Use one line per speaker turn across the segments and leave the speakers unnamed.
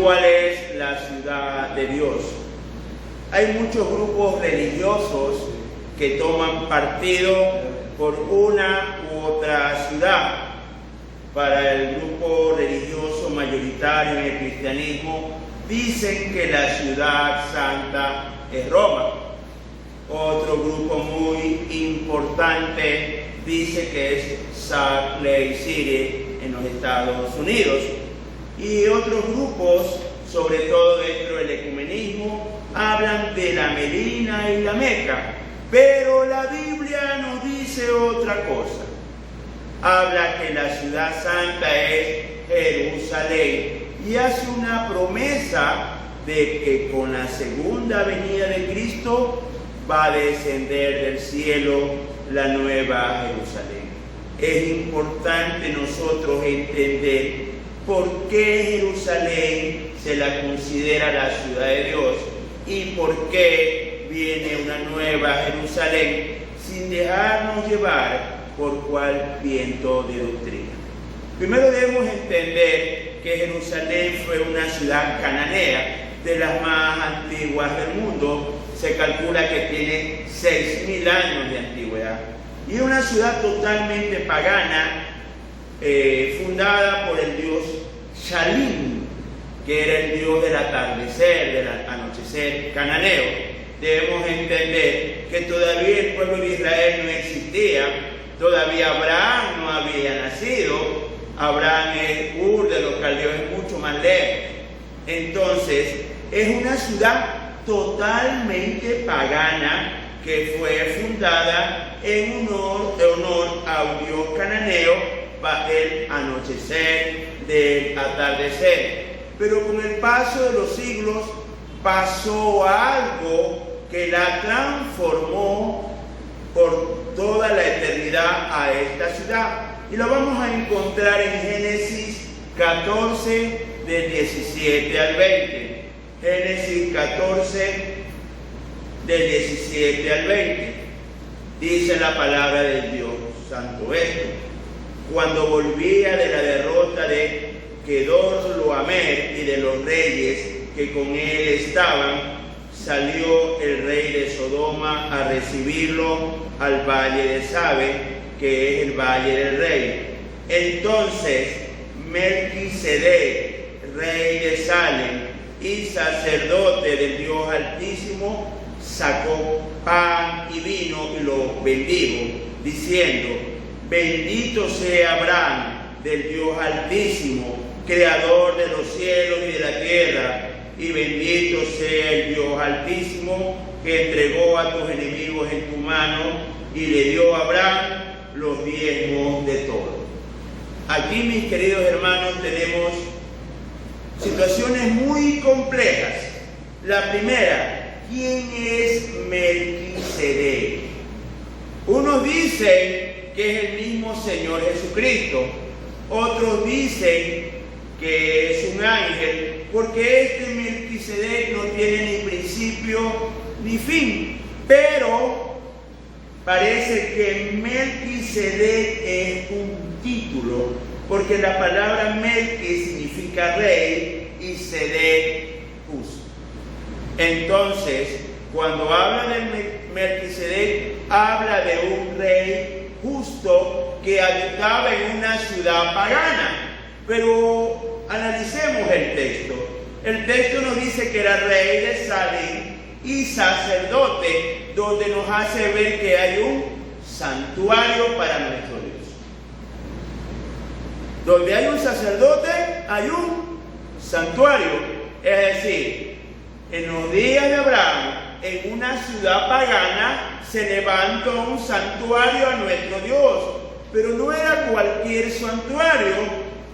cuál es la ciudad de Dios. Hay muchos grupos religiosos que toman partido por una u otra ciudad. Para el grupo religioso mayoritario en el cristianismo, dicen que la ciudad santa es Roma. Otro grupo muy importante dice que es Salt Lake City en los Estados Unidos. Y otros grupos, sobre todo dentro del ecumenismo, hablan de la Medina y la Meca. Pero la Biblia nos dice otra cosa. Habla que la ciudad santa es Jerusalén y hace una promesa de que con la segunda venida de Cristo va a descender del cielo la nueva Jerusalén. Es importante nosotros entender por qué Jerusalén se la considera la ciudad de Dios y por qué viene una nueva Jerusalén sin dejarnos llevar por cual viento de doctrina. Primero debemos entender que Jerusalén fue una ciudad cananea, de las más antiguas del mundo. Se calcula que tiene 6.000 años de antigüedad. Y una ciudad totalmente pagana, fundada por el dios Shalim, que era el dios del atardecer, del anochecer cananeo. Debemos entender que todavía el pueblo de Israel no existía. Todavía Abraham no había nacido. Abraham es Ur de los caldeos, es mucho más lejos. Entonces, es una ciudad totalmente pagana que fue fundada en honor a un dios cananeo, el anochecer del atardecer. Pero con el paso de los siglos pasó algo que la transformó por toda la eternidad a esta ciudad. Y lo vamos a encontrar en Génesis 14, del 17 al 20. Génesis 14, del 17 al 20. Dice la palabra del Dios Santo esto: cuando volvía de la derrota de Kedorlaomer y de los reyes que con él estaban, salió el rey de Sodoma a recibirlo al valle de Sabe, que es el valle del rey. Entonces Melquisedec, rey de Salem y sacerdote del Dios Altísimo, sacó pan y vino y lo bendijo, diciendo: bendito sea Abraham del Dios Altísimo, creador de los cielos y de la tierra, y bendito sea el Dios Altísimo, que entregó a tus enemigos en tu mano y le dio a Abraham los diezmos de todo. Aquí, mis queridos hermanos, tenemos situaciones muy complejas. La primera: ¿quién es Melquisedec? Unos dicen que es el mismo Señor Jesucristo. Otros dicen que es un ángel, porque este Melquisedec no tiene ni principio ni fin. Pero parece que Melquisedec es un título, porque la palabra Melqui significa rey y Sedec justo. Entonces, cuando habla de Melquisedec, habla de un rey justo que habitaba en una ciudad pagana. Pero analicemos el texto. El texto nos dice que era rey de Salem y sacerdote, donde nos hace ver que hay un santuario para nuestro Dios. Donde hay un sacerdote, hay un santuario. Es decir, en los días de Abraham, en una ciudad pagana, se levantó un santuario a nuestro Dios. Pero no era cualquier santuario,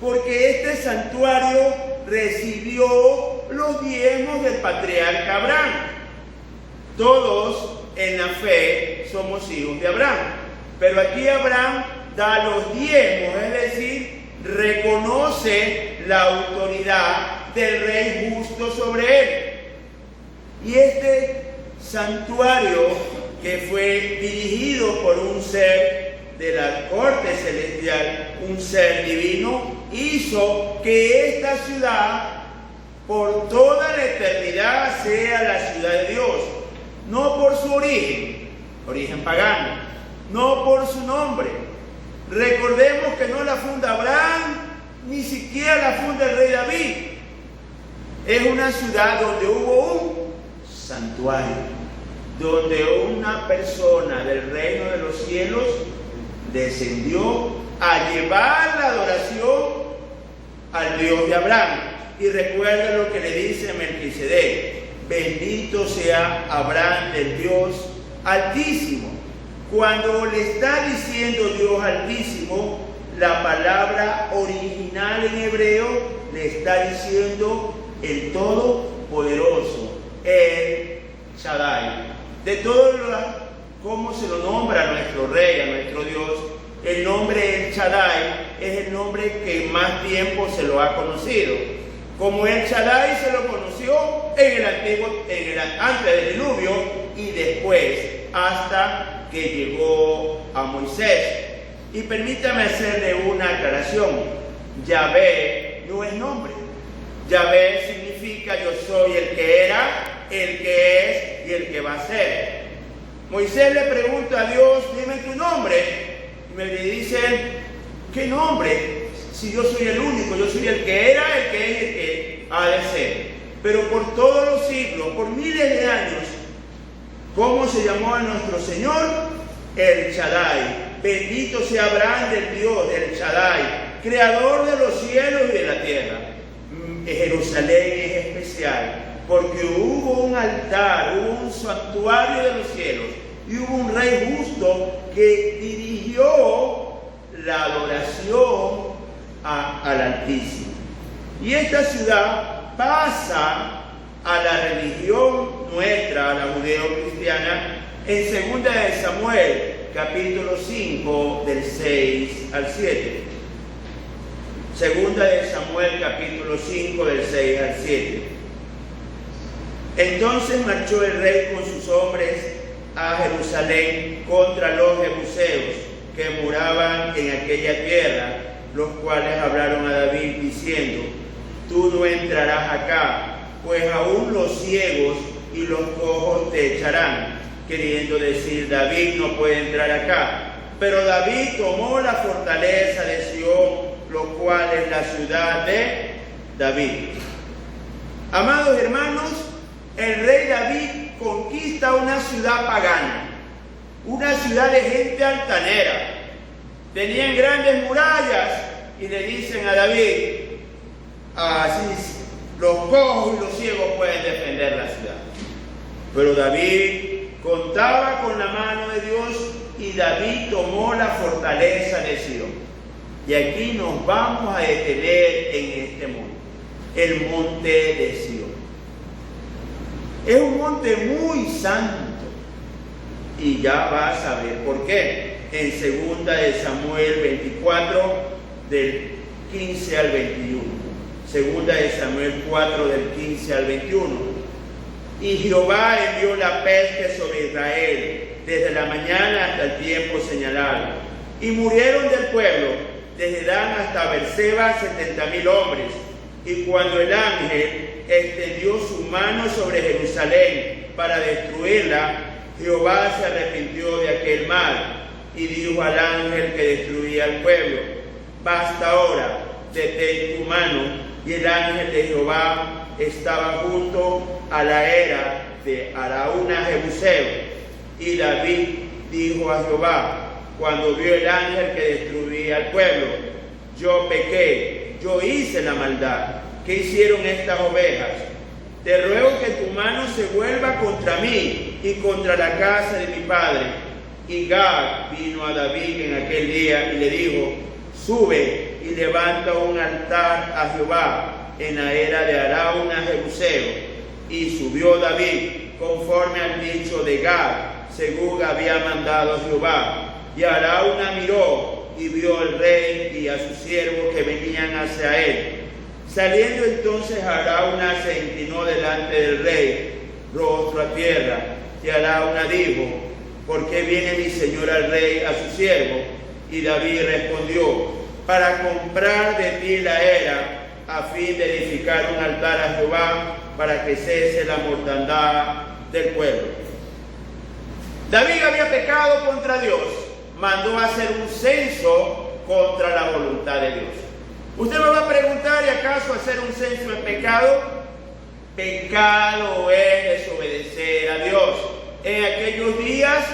porque este santuario recibió los diezmos del patriarca Abraham. Todos en la fe somos hijos de Abraham. Pero aquí Abraham da los diezmos, es decir, reconoce la autoridad del rey justo sobre él. Y este santuario, que fue dirigido por un ser de la corte celestial, un ser divino, hizo que esta ciudad por toda la eternidad sea la ciudad de Dios, no por su origen pagano, no por su nombre. Recordemos que no la funda Abraham, ni siquiera la funda el rey David. Es una ciudad donde hubo un santuario, donde una persona del reino de los cielos descendió a llevar la adoración al Dios de Abraham. Y recuerda lo que le dice Melquisedec: bendito sea Abraham del Dios Altísimo. Cuando le está diciendo Dios Altísimo, la palabra original en hebreo le está diciendo el Todopoderoso, el Shaddai. De todo cómo se lo nombra a nuestro Rey, a nuestro Dios, el nombre El Shaddai es el nombre que más tiempo se lo ha conocido. Como El Shaddai se lo conoció antes del diluvio y después, hasta que llegó a Moisés. Y permítame hacerle una aclaración: Yahvé no es nombre. Yahvé significa yo soy el que era, el que es y el que va a ser. Moisés le pregunta a Dios: dime tu nombre. Y me dice: ¿qué nombre? Si yo soy el único, yo soy el que era, el que es y el que ha de ser. Pero por todos los siglos, por miles de años, ¿cómo se llamó a nuestro Señor? El Shaddai. Bendito sea Abraham del Dios, del Shaddai, creador de los cielos y de la tierra. Jerusalén es especial porque hubo un altar, hubo un santuario de los cielos y hubo un rey justo que dirigió la adoración al Altísimo. Y esta ciudad pasa a la religión nuestra, a la judeo-cristiana, en 2 de Samuel, capítulo 5, del 6 al 7. 2 de Samuel, capítulo 5, del 6 al 7. Entonces marchó el rey con sus hombres a Jerusalén contra los jebuseos que moraban en aquella tierra, los cuales hablaron a David diciendo: tú no entrarás acá, pues aún los ciegos y los cojos te echarán. Queriendo decir, David no puede entrar acá. Pero David tomó la fortaleza de Sión, lo cual es la ciudad de David. Amados hermanos, el rey David conquista una ciudad pagana, una ciudad de gente altanera. Tenían grandes murallas y le dicen a David: así los cojos y los ciegos pueden defender la ciudad. Pero David contaba con la mano de Dios y David tomó la fortaleza de Sión. Y aquí nos vamos a detener en este monte, el monte de Sión. Es un monte muy santo y ya vas a ver por qué. En 2 de Samuel 24, del 15 al 21. 2 de Samuel 4, del 15 al 21. Y Jehová envió la peste sobre Israel desde la mañana hasta el tiempo señalado. Y murieron del pueblo, desde Dan hasta Berseba, 70,000 hombres. Y cuando el ángel extendió su mano sobre Jerusalén para destruirla, Jehová se arrepintió de aquel mal y dijo al ángel que destruía al pueblo: basta ahora, detén tu mano. Y el ángel de Jehová estaba junto a la era de Araúna Jebuseo. Y David dijo a Jehová, cuando vio el ángel que destruía al pueblo: yo pequé, yo hice la maldad. ¿Qué hicieron estas ovejas? Te ruego que tu mano se vuelva contra mí y contra la casa de mi padre. Y Gad vino a David en aquel día y le dijo: sube y levanta un altar a Jehová en la era de Araúna Jebuseo. Y subió David conforme al dicho de Gad, según había mandado Jehová. Y Araúna miró y vio al rey y a sus siervos que venían hacia él. Saliendo entonces Araúna se inclinó delante del rey, rostro a tierra. Y Araúna dijo: ¿por qué viene mi señor al rey a su siervo? Y David respondió: para comprar de ti la era a fin de edificar un altar a Jehová para que cese la mortandad del pueblo. David había pecado contra Dios, mandó a hacer un censo contra la voluntad de Dios. Usted me va a preguntar, ¿y acaso hacer un censo es pecado? Pecado es desobedecer a Dios. En aquellos días,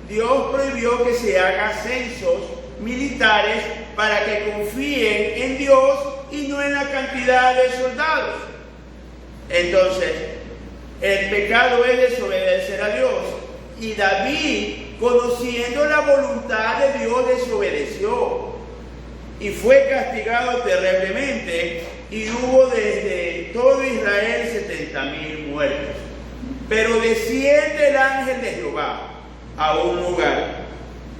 Dios prohibió que se hagan censos militares para que confíen en Dios y no en la cantidad de soldados. Entonces, el pecado es desobedecer a Dios. Y David, conociendo la voluntad de Dios, desobedeció y fue castigado terriblemente, y hubo desde todo Israel 70,000 muertos. Pero desciende el ángel de Jehová a un lugar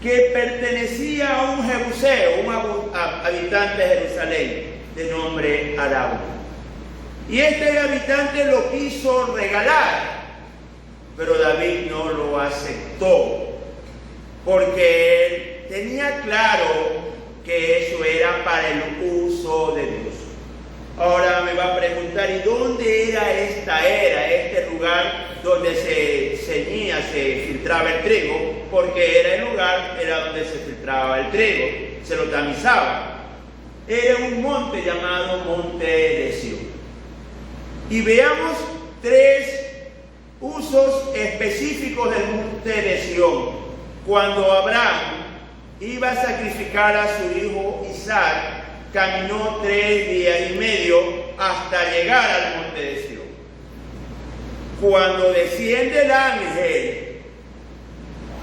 que pertenecía a un jebuseo, un habitante de Jerusalén, de nombre Araújo. Y este habitante lo quiso regalar, pero David no lo aceptó, porque él tenía claro que eso era para el uso de Dios. Ahora me va a preguntar, ¿y dónde era este lugar donde se ceñía, se filtraba el trigo? Porque era el lugar, era donde se filtraba el trigo, se lo tamizaba. Era un monte llamado Monte de Sión. Y veamos 3 usos específicos del Monte de Sión. Cuando Abraham iba a sacrificar a su hijo Isaac, caminó 3 días y medio hasta llegar al Monte de Sión. Cuando desciende el ángel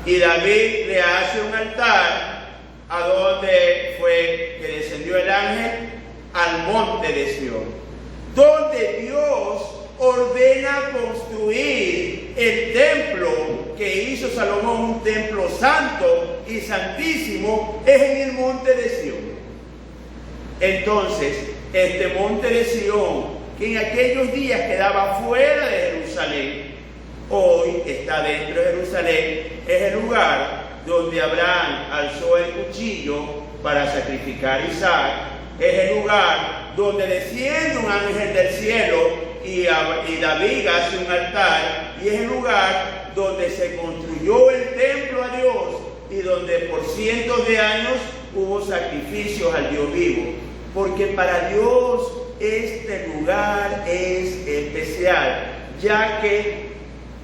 y David le hace un altar, ¿a dónde fue que descendió el ángel? Al Monte de Sión, donde Dios ordena construir el templo que hizo Salomón, un templo santo y santísimo, es en el Monte de Sión. Entonces, este Monte de Sión, que en aquellos días quedaba fuera de Jerusalén, hoy está dentro de Jerusalén, es el lugar donde Abraham alzó el cuchillo para sacrificar a Isaac, es el lugar donde desciende un ángel del cielo y David hace un altar, y es el lugar donde se construyó el templo a Dios y donde por cientos de años hubo sacrificios al Dios vivo. Porque para Dios este lugar es especial, ya que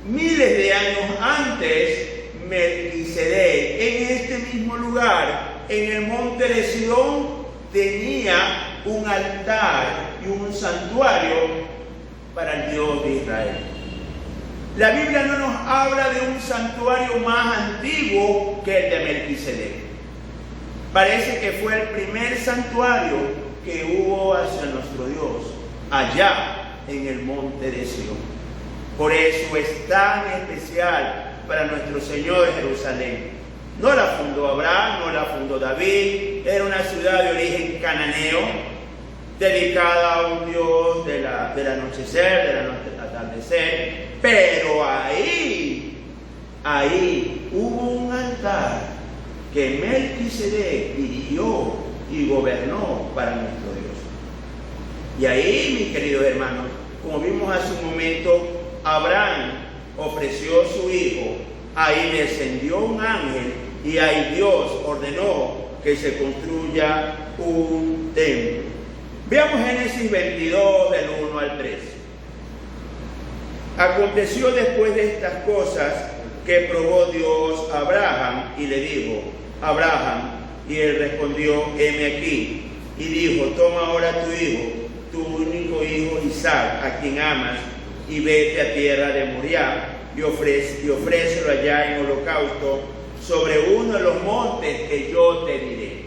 miles de años antes, Melquisedec, en este mismo lugar, en el Monte de Sión, tenía un altar y un santuario para el Dios de Israel. La Biblia no nos habla de un santuario más antiguo que el de Melquisedec. Parece que fue el primer santuario que hubo hacia nuestro Dios, allá en el Monte de Sión. Por eso es tan especial para nuestro Señor de Jerusalén. No la fundó Abraham, no la fundó David, era una ciudad de origen cananeo, dedicada a un Dios del anochecer, del atardecer, pero ahí hubo un altar que Melquisedec dirigió y gobernó para nuestro Dios. Y ahí, mis queridos hermanos, como vimos hace un momento, Abraham ofreció a su hijo, ahí descendió un ángel y ahí Dios ordenó que se construya un templo. Veamos Génesis 22 del 1 al 3. Aconteció después de estas cosas que probó Dios a Abraham y le dijo: Abraham, y él respondió: heme aquí. Y dijo: toma ahora tu hijo, tu único hijo Isaac, a quien amas, y vete a tierra de Moriah, y ofrécelo allá en holocausto sobre uno de los montes que yo te diré.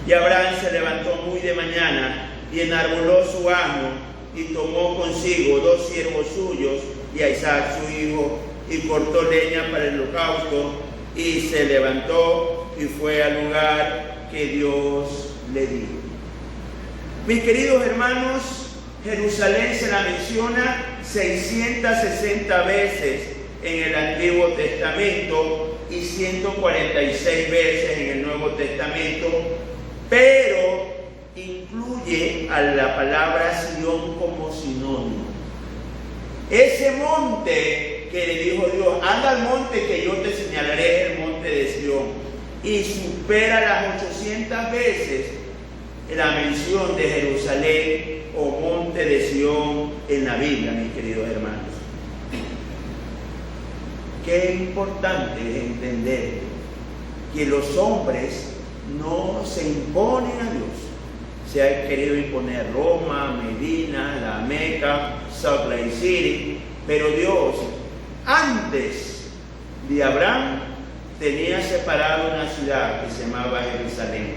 Y Abraham se levantó muy de mañana y enarboló su asno y tomó consigo 2 siervos suyos y a Isaac su hijo, y cortó leña para el holocausto, y se levantó y fue al lugar que Dios le dijo. Mis queridos hermanos, Jerusalén se la menciona 660 veces en el Antiguo Testamento y 146 veces en el Nuevo Testamento, pero incluye atribuye a la palabra Sión como sinónimo. Ese monte que le dijo Dios, anda al monte que yo te señalaré, el monte de Sión, y supera las 800 veces la mención de Jerusalén o monte de Sión en la Biblia, mis queridos hermanos. Qué importante es entender que los hombres no se imponen a Dios. Se ha querido imponer Roma, Medina, la Meca, Salt Lake City, pero Dios, antes de Abraham, tenía separado una ciudad que se llamaba Jerusalén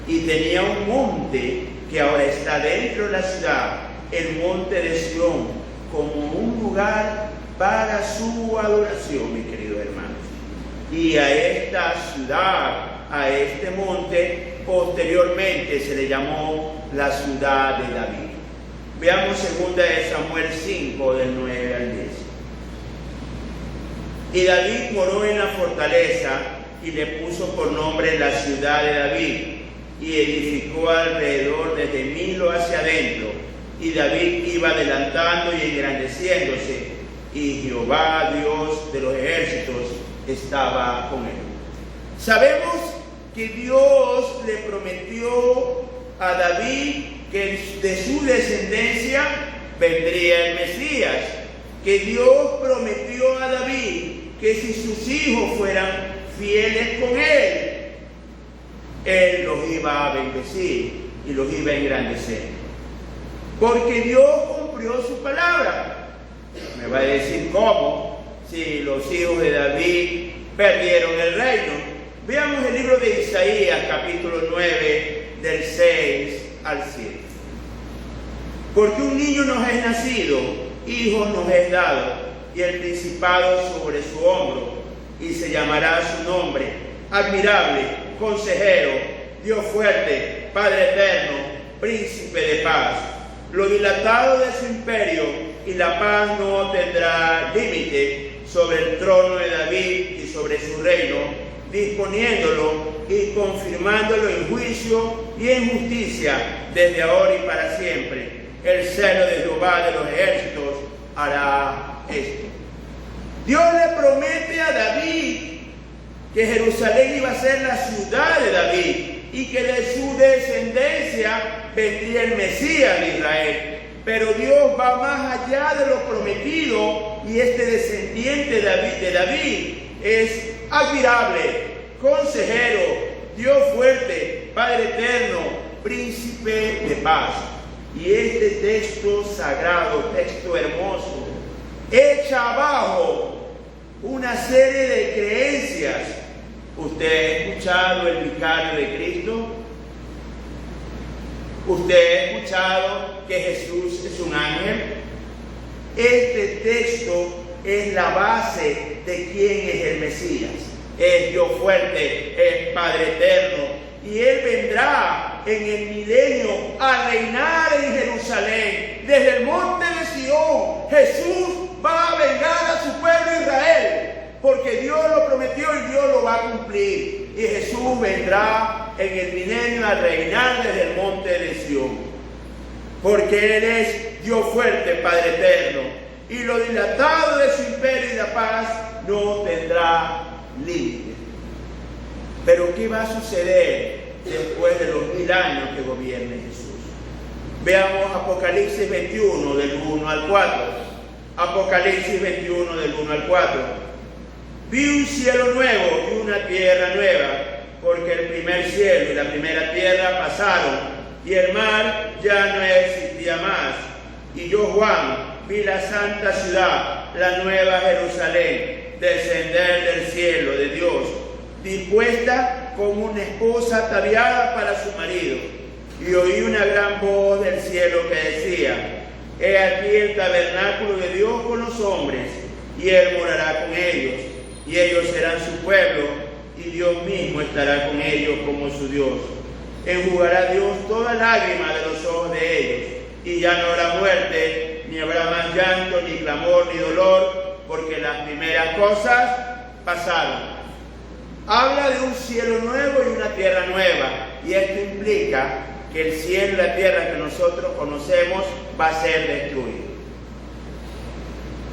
y tenía un monte que ahora está dentro de la ciudad, el monte de Sión, como un lugar para su adoración, mis queridos hermanos. Y a esta ciudad, a este monte, posteriormente se le llamó la ciudad de David. Veamos 2 de Samuel 5, del 9 al 10. Y David moró en la fortaleza y le puso por nombre la ciudad de David, y edificó alrededor desde Milo hacia adentro. Y David iba adelantando y engrandeciéndose, y Jehová, Dios de los ejércitos, estaba con él. Sabemos que Dios le prometió a David que de su descendencia vendría el Mesías, que Dios prometió a David que si sus hijos fueran fieles con él los iba a bendecir y los iba a engrandecer. Porque Dios cumplió su palabra. Me va a decir cómo, si los hijos de David perdieron el reino. Veamos el libro de Isaías, capítulo 9, del 6 al 7. Porque un niño nos es nacido, hijo nos es dado, y el principado sobre su hombro, y se llamará su nombre, admirable, consejero, Dios fuerte, Padre eterno, príncipe de paz. Lo dilatado de su imperio y la paz no tendrá límite sobre el trono de David y sobre su reino, disponiéndolo y confirmándolo en juicio y en justicia desde ahora y para siempre. El celo de Jehová de los ejércitos hará esto. Dios le promete a David que Jerusalén iba a ser la ciudad de David y que de su descendencia vendría el Mesías de Israel. Pero Dios va más allá de lo prometido, y este descendiente de David es admirable, consejero, Dios fuerte, Padre eterno, príncipe de paz. Y este texto sagrado, texto hermoso, echa abajo una serie de creencias. ¿Usted ha escuchado el vicario de Cristo? ¿Usted ha escuchado que Jesús es un ángel? Este texto es la base de quién es el Mesías. Es Dios fuerte, es Padre eterno, y Él vendrá en el milenio a reinar en Jerusalén. Desde el monte de Sión, Jesús va a vengar a su pueblo Israel, porque Dios lo prometió y Dios lo va a cumplir. Y Jesús vendrá en el milenio a reinar desde el monte de Sión, porque Él es Dios fuerte, Padre eterno, y lo dilatado de su imperio y la paz no tendrá límite. Pero ¿qué va a suceder después de los 1000 años que gobierne Jesús? Veamos Apocalipsis 21 del 1 al 4. Apocalipsis 21 del 1 al 4. Vi un cielo nuevo y una tierra nueva, porque el primer cielo y la primera tierra pasaron, y el mar ya no existía más. Y yo, Juan, vi la santa ciudad, la nueva Jerusalén, descender del cielo de Dios, dispuesta como una esposa ataviada para su marido. Y oí una gran voz del cielo que decía: he aquí el tabernáculo de Dios con los hombres, y Él morará con ellos, y ellos serán su pueblo, y Dios mismo estará con ellos como su Dios. Enjugará Dios toda lágrima de los ojos de ellos, y ya no habrá muerte, ni habrá más llanto, ni clamor, ni dolor, porque las primeras cosas pasaron. Habla de un cielo nuevo y una tierra nueva, y esto implica que el cielo y la tierra que nosotros conocemos va a ser destruido.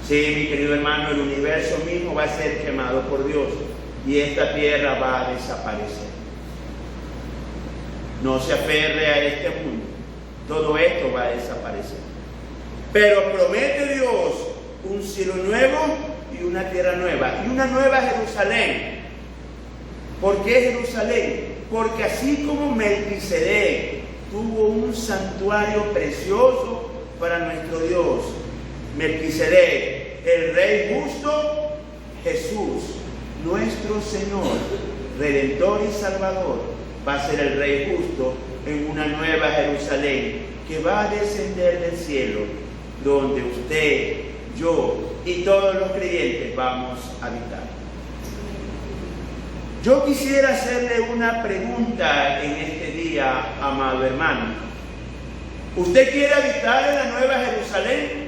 Sí, mi querido hermano, el universo mismo va a ser quemado por Dios y esta tierra va a desaparecer. No se aferre a este mundo, todo esto va a desaparecer. Pero promete Dios un cielo nuevo y una tierra nueva, y una nueva Jerusalén. ¿Por qué Jerusalén? Porque así como Melquisedec tuvo un santuario precioso para nuestro Dios, Melquisedec, el rey justo, Jesús, nuestro Señor, Redentor y Salvador, va a ser el rey justo en una nueva Jerusalén que va a descender del cielo, donde usted, yo y todos los creyentes vamos a habitar. Yo quisiera hacerle una pregunta en este día, amado hermano. ¿Usted quiere habitar en la nueva Jerusalén?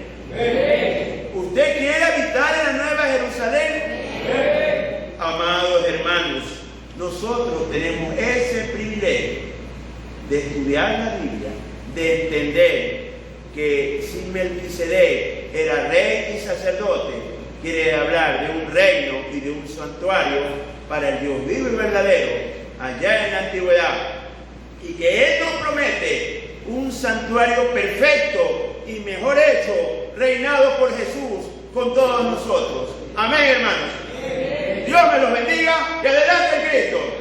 ¿Usted quiere habitar en la nueva Jerusalén? Amados hermanos, nosotros tenemos ese privilegio de estudiar la Biblia, de entender que si Melquisedec era rey y sacerdote, quiere hablar de un reino y de un santuario para el Dios vivo y verdadero allá en la antigüedad, y que Él nos promete un santuario perfecto y mejor hecho, reinado por Jesús con todos nosotros. Amén, hermanos. Dios me los bendiga y adelante en Cristo.